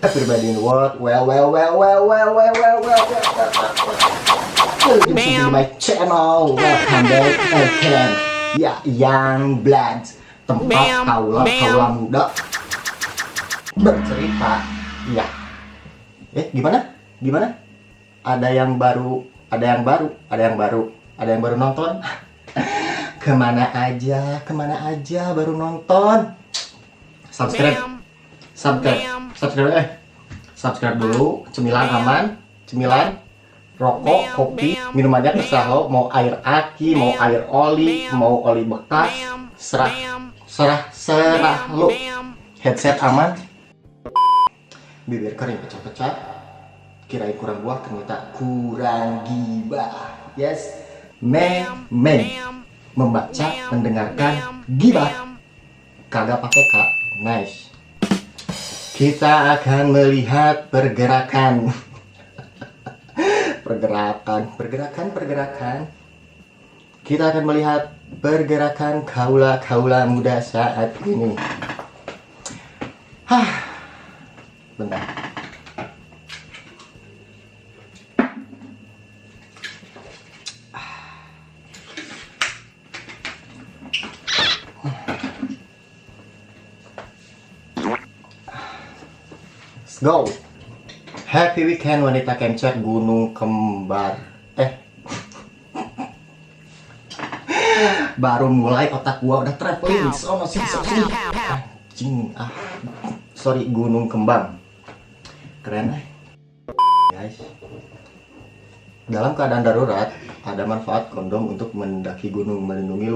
Everybody in the world, well. Welcome to my channel. Welcome back again. Ya, Young Blood, tempat kaula muda bercerita. Ya. Gimana? Ada yang baru nonton? Kemana aja baru nonton? Subscribe dulu. Cemilan aman, rokok, kopi, minumannya terserah lo. Mau air aki, mau air oli, mau oli bekas, serah lo. Headset aman. Bibir kering pecah-pecah. Kirain kurang buah, ternyata kurang gibah. Yes, membaca, mendengarkan gibah. Kagak pakai K. Nice. Kita akan melihat pergerakan. Kita akan melihat pergerakan kaula muda saat ini. Bentar. Go. Happy weekend wanita kencat gunung kembar. Baru mulai otak gua udah traveling. Anjing. Sorry, gunung kembang. Keren guys. Dalam keadaan darurat, ada manfaat kondom untuk mendaki gunung. Melindungi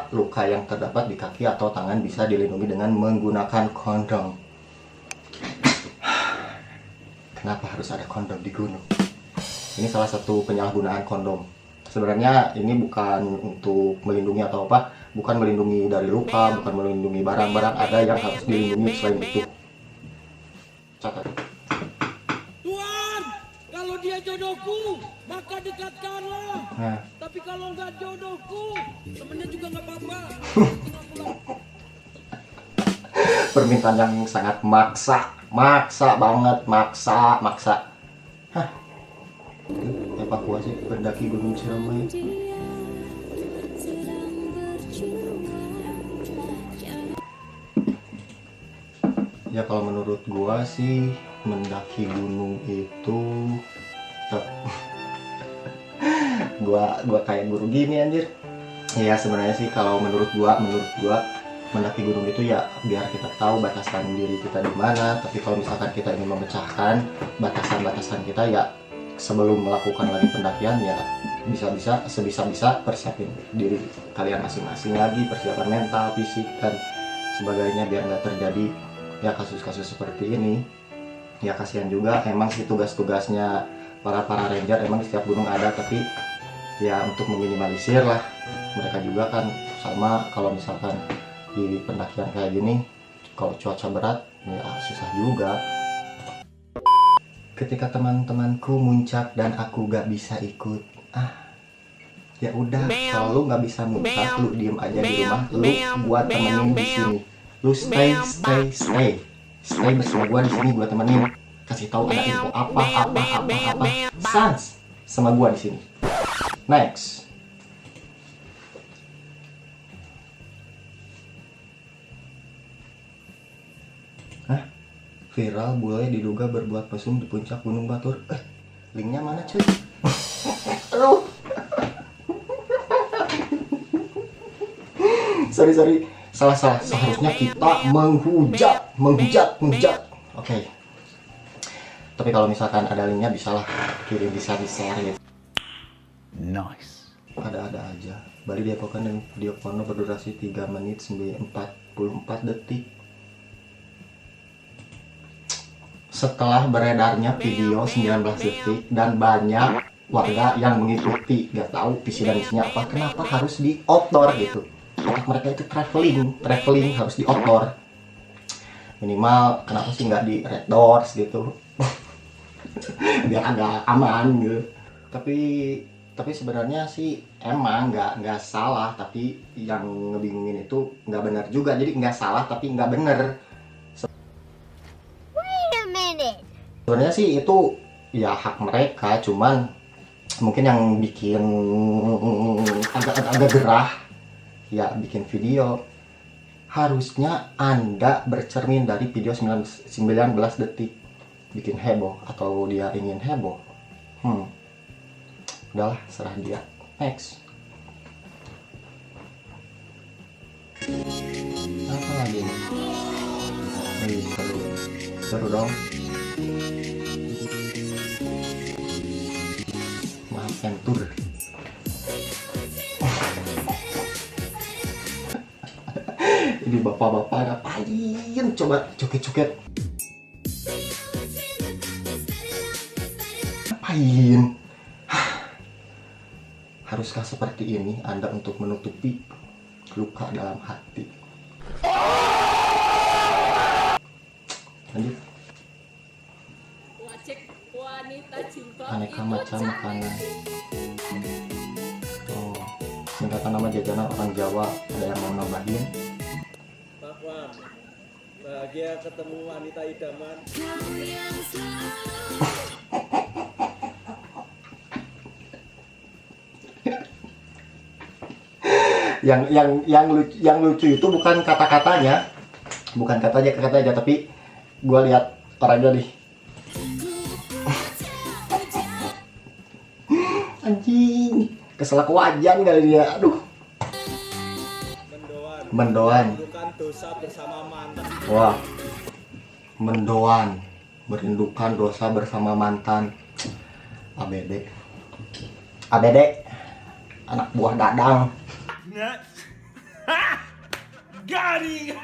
luka yang terdapat di kaki atau tangan bisa dilindungi dengan menggunakan kondom. Kenapa harus ada kondom di gunung? Ini salah satu penyalahgunaan kondom. Sebenarnya ini bukan untuk melindungi atau apa, bukan melindungi dari luka, bukan melindungi barang-barang ada yang harus dilindungi selain itu. Catat. Tuhan, kalau dia jodohku, maka dekatkanlah. Nah. Tapi kalau nggak jodohku, temennya juga nggak apa-apa. Permintaan yang sangat maksa banget. Evakuasi pendaki Gunung Ciremai. Ya kalau menurut gua sih mendaki gunung itu gua kayak guru gini anjir. Ya sebenarnya sih kalau menurut gua mendaki gunung itu ya biar kita tahu batasan diri kita di mana. Tapi kalau misalkan kita ingin memecahkan batasan kita ya sebelum melakukan lagi pendakian ya sebisa-bisa persiapin diri kalian masing-masing lagi, persiapan mental, fisik dan sebagainya biar nggak terjadi ya kasus-kasus seperti ini. Ya kasihan juga emang sih tugas-tugasnya para ranger emang di setiap gunung ada, tapi ya untuk meminimalisir lah mereka juga kan sama kalau misalkan di pendakian kayak gini kalau cuaca berat ya susah juga. Ketika teman-temanku muncak dan aku gak bisa ikut, ya udah kalau lu gak bisa muncak lu diem aja di rumah, lu gua temenin di sini, lu stay bersama gua di sini, gua temenin, kasih tahu ada info apa sans sama gua di sini. Next. Viral bule diduga berbuat mesum di puncak Gunung Batur. Linknya mana cuy? Aduh. Sorry. Salah. Seharusnya kita menghujat. Oke. Tapi kalau misalkan ada linknya bisalah kirim, bisa di-share gitu. Nice. Ada aja. Bali diepokan dan video porno berdurasi 3 menit 44 detik. Setelah beredarnya video 19 detik dan banyak warga yang mengikuti, gak tahu visi dan misinya apa, kenapa harus di outdoor gitu. Otak mereka itu traveling harus di outdoor. Minimal kenapa sih nggak di red doors gitu. Biar agak aman gitu. Tapi sebenarnya sih emang nggak salah, tapi yang ngebingungin itu nggak benar juga. Jadi nggak salah tapi nggak benar. minute. Sebenarnya sih itu ya hak mereka, cuman mungkin yang bikin agak gerah ya bikin video, harusnya Anda bercermin dari video 19 detik bikin heboh, atau dia ingin heboh. Udahlah, serah dia. Next. Apa lagi nih? Seru dong. Maaf entur. Ini bapak-bapak ngapain? Coba coket-coket. Ngapain? Haruskah seperti ini Anda untuk menutupi luka dalam hati? Lanjut. Aneka macam makanan. Oh, singkatan nama jajanan orang Jawa. Ada yang mau nambahin? Pak, bahagia ketemu wanita idaman. Yang lucu itu bukan kata-katanya, tapi gue lihat orangnya nih. Anjing, kesel kewajan kali dia. Aduh. Mendoan. Bukan dosa bersama mantan. Wah. Mendoan, merindukan dosa bersama mantan. ABD. Anak buah Dadang. Gari.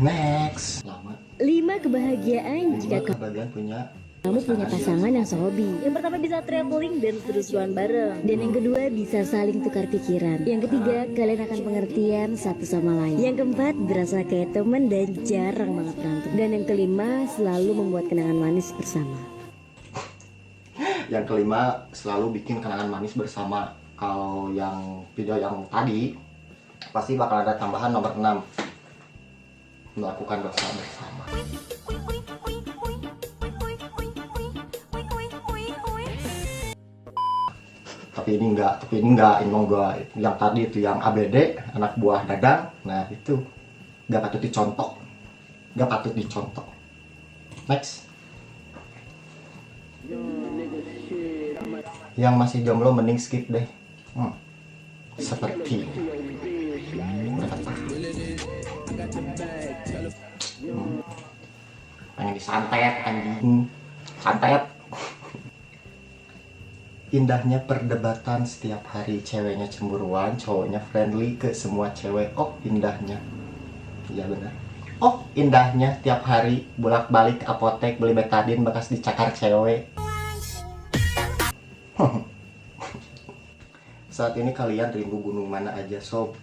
Next. Lama. 5 kebahagiaan jika Kebahagiaan punya kamu punya pasangan yang sehobi. Yang pertama bisa traveling dan kerusuhan bareng. Dan yang kedua bisa saling tukar pikiran. Yang ketiga kalian akan pengertian satu sama lain. Yang keempat berasa kayak teman dan jarang banget berantem. Dan yang kelima selalu membuat kenangan manis bersama. Yang kelima selalu bikin kenangan manis bersama. Kalau yang video yang tadi pasti bakal ada tambahan nomor 6, melakukan dosa bersama. Tapi ini enggak, ini mau gua yang tadi itu yang ABD, anak buah Dadang. Nah itu nggak patut dicontoh. Next. Yang masih jomblo mending skip deh. Seperti pengen disantet anjing, santet. Indahnya perdebatan setiap hari, ceweknya cemburuan, cowoknya friendly ke semua cewek. Oh indahnya, iya benar. Oh indahnya tiap hari bolak-balik apotek beli betadine bekas dicakar cewek. Saat ini kalian rindu gunung mana aja sob?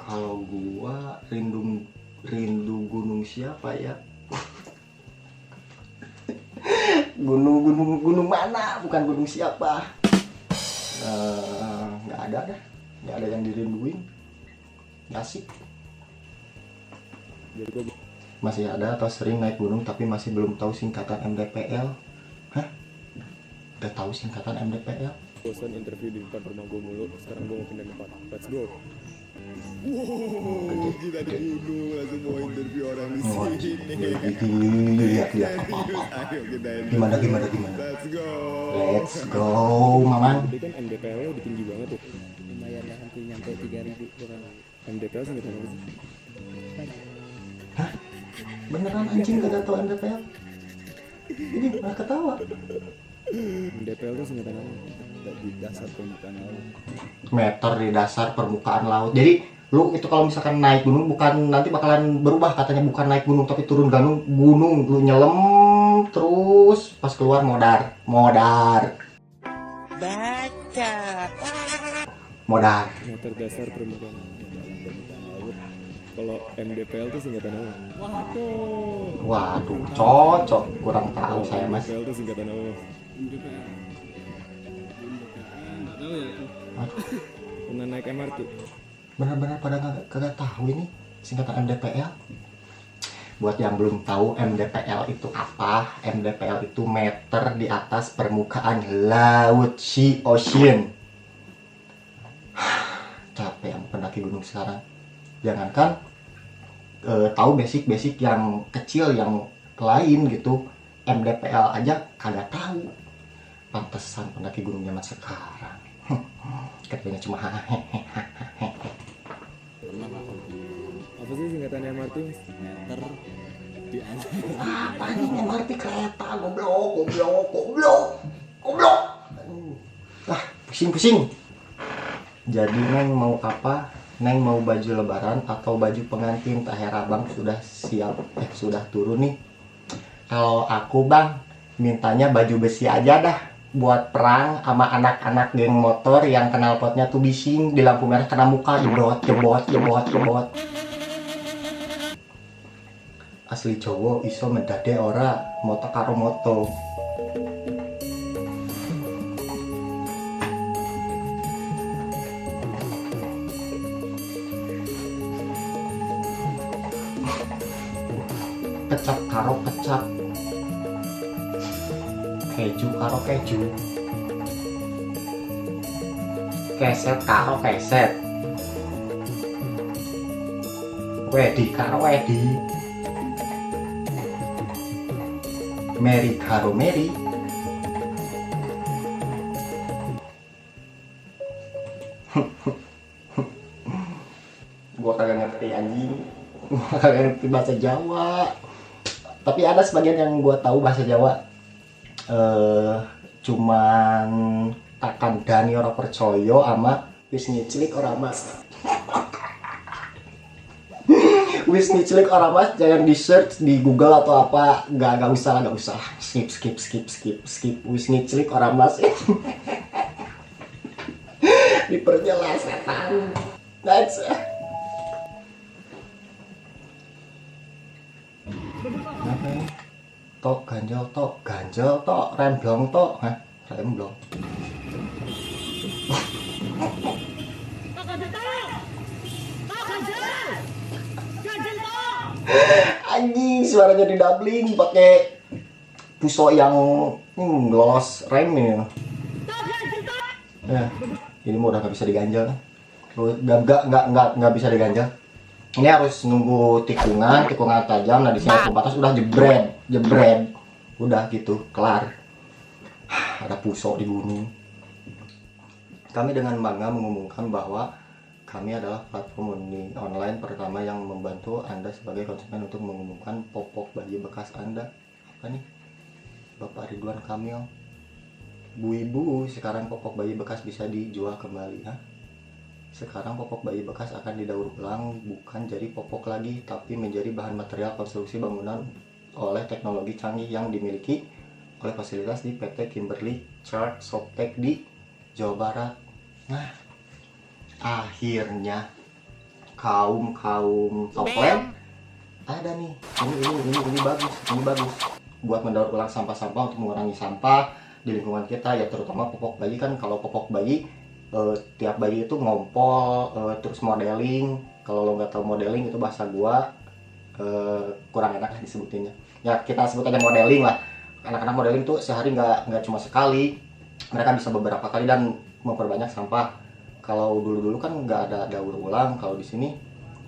Kalau gua rindu gunung siapa ya? gunung mana? Bukan gunung siapa? Nggak ada yang dirinduin. Asik. Masih ada atau sering naik gunung tapi masih belum tahu singkatan MDPL? Hah? Udah tahu singkatan MDPL? Bosan interview di depan rumah gue mulu, sekarang gue mau pindah tempat. Let's go. Kita di gunung langsung mau interview orang di sini. Lihat. Ayo kita Gimana? Let's go. Let's go, Maman. Jadi kan MDPL udah tinggi banget tuh. Lumayan lah, hampir nyampe 3.000 orang. MDPL singkatan apa sih? Hah? Beneran anjing kagak tahu MDPL? Ini malah ketawa. MDPL itu singkatan apa? Di dasar permukaan laut. Meter di dasar permukaan laut. Jadi lu itu kalau misalkan naik gunung bukan nanti bakalan berubah katanya, bukan naik gunung tapi turun gunung, lu nyelam terus pas keluar modar. Meter dasar permukaan laut. Kalau MDPL itu singkatan apa? Waduh, cocok, kurang tahu saya mas. MDPL itu singkatan apa? Pernah naik MRT? Benar-benar pada kagak tahu ini singkatan MDPL. Buat yang belum tahu MDPL itu apa? MDPL itu meter di atas permukaan laut, sea ocean. Capek yang pendaki gunung sekarang. Jangankan tahu basic-basic yang kecil yang lain gitu, MDPL aja kagak tahu. Pantesan pendaki gunung zaman sekarang katanya cuma Apa sih singkatan MRT mas? meter di atas. apa ini MRT kereta, goblok. Ah, pusing. Jadi Neng mau apa? Neng mau baju lebaran atau baju pengantin? Taher abang sudah siap, sudah turun nih. Kalau aku bang, mintanya baju besi aja dah, buat perang sama anak-anak geng motor yang knalpotnya tuh bising, di lampu merah kena muka, jebot. Asli cowok iso mendade ora, moto karo moto. Kecap karo kecap, keju karo keju, keset karo keset, wedi karo wedi, Mary karo Mary. Gua kagak ngerti anjing, gua kagak ngerti bahasa Jawa. Tapi ada sebagian yang gua tahu bahasa Jawa. Cuman takkan Dani ora percaya ama wis ngiclik ora mas. Wis ngiclik ora mas, jangan di search di Google atau apa, nggak usah. Skip. Wis ngiclik ora mas. Diperjelas setan. That's apa ya? Tok ganjel tok remblong tok, remblong. Anjing, suaranya di doubling pakai puso yang ngelos rem ini. Ya, ini mau udah nggak bisa diganjel. Nggak bisa diganjel. Ini harus nunggu tikungan tajam. Nah di sini pembatas udah jebret, udah gitu kelar. Ada puso di gunung. Kami dengan bangga mengumumkan bahwa kami adalah platform online pertama yang membantu Anda sebagai konsumen untuk mengumumkan popok bayi bekas Anda. Apa nih? Bapak Ridwan Kamil. Bu ibu, sekarang popok bayi bekas bisa dijual kembali, ha? Sekarang popok bayi bekas akan didaur ulang, bukan jadi popok lagi, tapi menjadi bahan material konstruksi bangunan oleh teknologi canggih yang dimiliki oleh fasilitas di PT Kimberly Charge Softtek di Jawa Barat. Nah, akhirnya kaum offline ada nih. Ini bagus buat mendaur ulang sampah-sampah untuk mengurangi sampah di lingkungan kita ya, terutama popok bayi kan. Kalau popok bayi tiap bayi itu ngompol, terus modeling. Kalau lo nggak tahu modeling itu bahasa gua kurang enak disebutinnya. Ya kita sebut aja modeling lah. Anak-anak modeling tuh sehari nggak cuma sekali, mereka bisa beberapa kali dan memperbanyak sampah. Kalau dulu kan nggak ada daur ulang, kalau di sini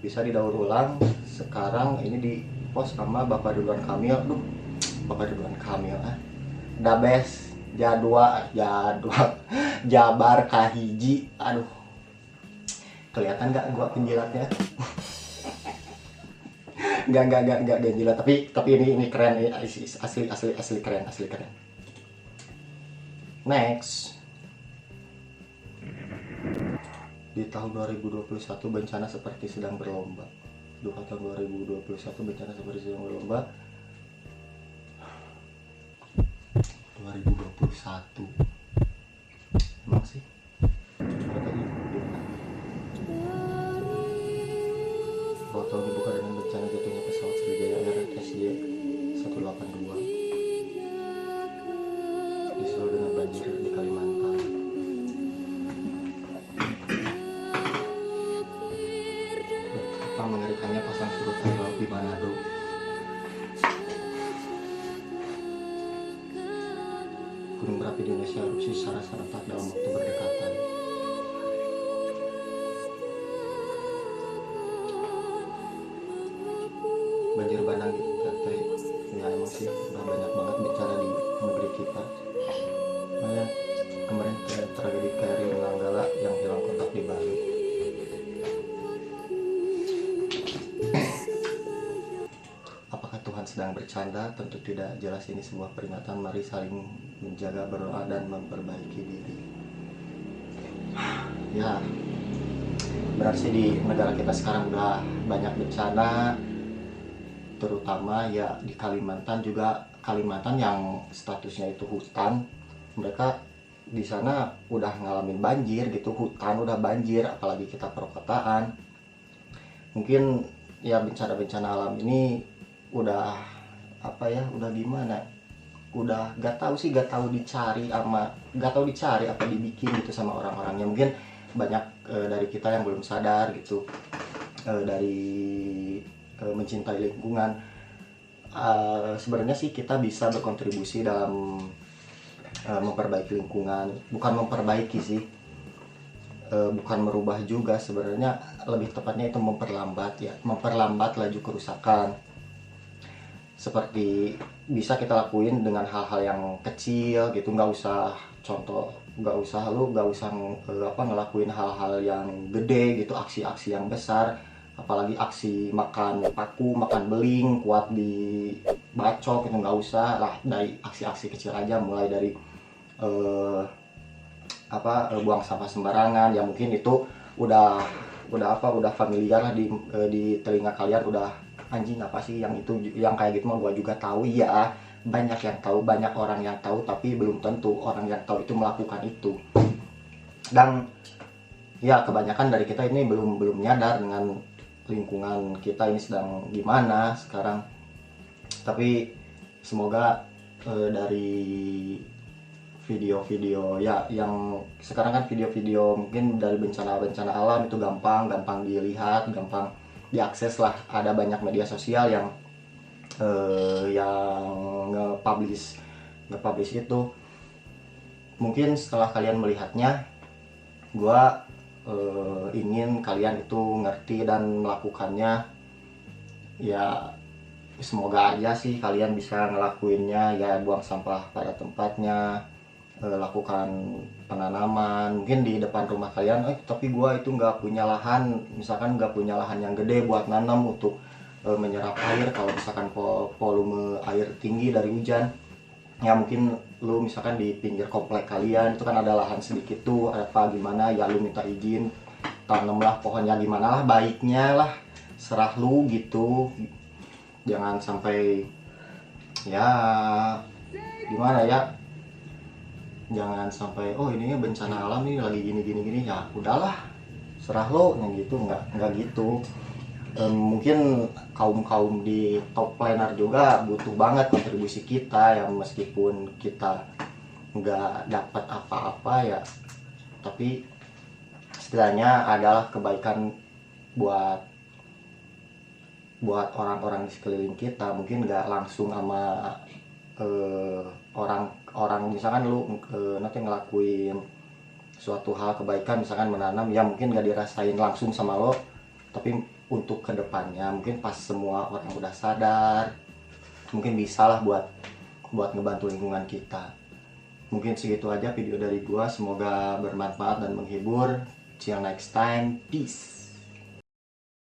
bisa didaur ulang. Sekarang ini di post sama Bapak Ridwan Kamil. Bapak Ridwan Kamil Dabes Jabar kahiji. Aduh, kelihatan nggak gua penjilatnya? Nggak jilat, tapi ini keren, ini asli keren. Next, di tahun 2021 bencana seperti sedang berlomba. Tahun 2021 bencana seperti sedang berlomba. 2021 emang sih botol dibuka dengan bencana jatuhnya pesawat Sriwijaya Air SJ 182 disusul dengan banjir di Kalimantan. Apa mengerikannya pasang surut air laut di Manado. gunung berapi di Indonesia erupsi secara serentak dalam waktu berdekatan. Banjir bandang di NTT, ya emang sih udah banyak banget bicara di negeri kita. Makanya kemarin tragedi KRI Nanggala yang hilang kontak di Bali. Apakah Tuhan sedang bercanda? Tentu tidak. Jelas ini sebuah peringatan. Mari saling menjaga, berdoa, dan memperbaiki diri. Ya, berarti di negara kita sekarang udah banyak bencana, terutama ya di Kalimantan juga. Kalimantan yang statusnya itu hutan, mereka di sana udah ngalamin banjir gitu, hutan udah banjir, apalagi kita perkotaan. Mungkin ya bencana-bencana alam ini udah apa ya, udah gimana, udah gak tahu dicari apa dibikin gitu sama orang-orangnya. Mungkin banyak dari kita yang belum sadar gitu, dari mencintai lingkungan. Sebenarnya sih kita bisa berkontribusi dalam memperbaiki lingkungan, bukan memperbaiki sih, bukan merubah juga, sebenarnya lebih tepatnya itu memperlambat laju kerusakan. Seperti bisa kita lakuin dengan hal-hal yang kecil gitu, nggak usah ngelakuin hal-hal yang gede gitu, aksi-aksi yang besar. Apalagi aksi makan paku, makan beling, kuat di bacok, itu nggak usah lah. Dari aksi-aksi kecil aja, mulai dari buang sampah sembarangan. Ya mungkin itu udah familiar lah di telinga kalian. Udah anjing apa sih yang itu, yang kayak gitu mah gua juga tahu ya. Banyak yang tahu, banyak orang yang tahu, tapi belum tentu orang yang tahu itu melakukan itu. Dan ya kebanyakan dari kita ini belum nyadar dengan lingkungan kita ini sedang gimana sekarang. Tapi semoga dari video-video ya yang sekarang kan video-video mungkin dari bencana-bencana alam itu gampang dilihat, gampang diakses lah. Ada banyak media sosial yang nge-publish itu. Mungkin setelah kalian melihatnya, gua ingin kalian itu ngerti dan melakukannya. Ya semoga aja sih kalian bisa ngelakuinnya, ya buang sampah pada tempatnya, lakukan penanaman. Mungkin di depan rumah kalian, tapi gua itu nggak punya lahan, misalkan nggak punya lahan yang gede buat nanam untuk menyerap air. Kalau misalkan volume air tinggi dari hujan, ya mungkin lu misalkan di pinggir komplek kalian itu kan ada lahan sedikit tuh, apa gimana ya, lu minta izin tanamlah pohonnya, gimana lah baiknya lah, serah lu gitu. Jangan sampai ya gimana ya, jangan sampai ini bencana alam nih lagi gini ya udahlah serah lo, yang gitu nggak gitu. Mungkin kaum di top planner juga butuh banget kontribusi kita, yang meskipun kita nggak dapat apa-apa ya, tapi setidaknya adalah kebaikan buat orang-orang di sekeliling kita. Mungkin nggak langsung sama orang misalkan lu nanti ngelakuin suatu hal kebaikan, misalkan menanam, ya mungkin nggak dirasain langsung sama lo, tapi untuk kedepannya mungkin pas semua orang udah sadar, mungkin bisa lah buat ngebantu lingkungan kita. Mungkin segitu aja video dari gua, semoga bermanfaat dan menghibur. Till next time, peace.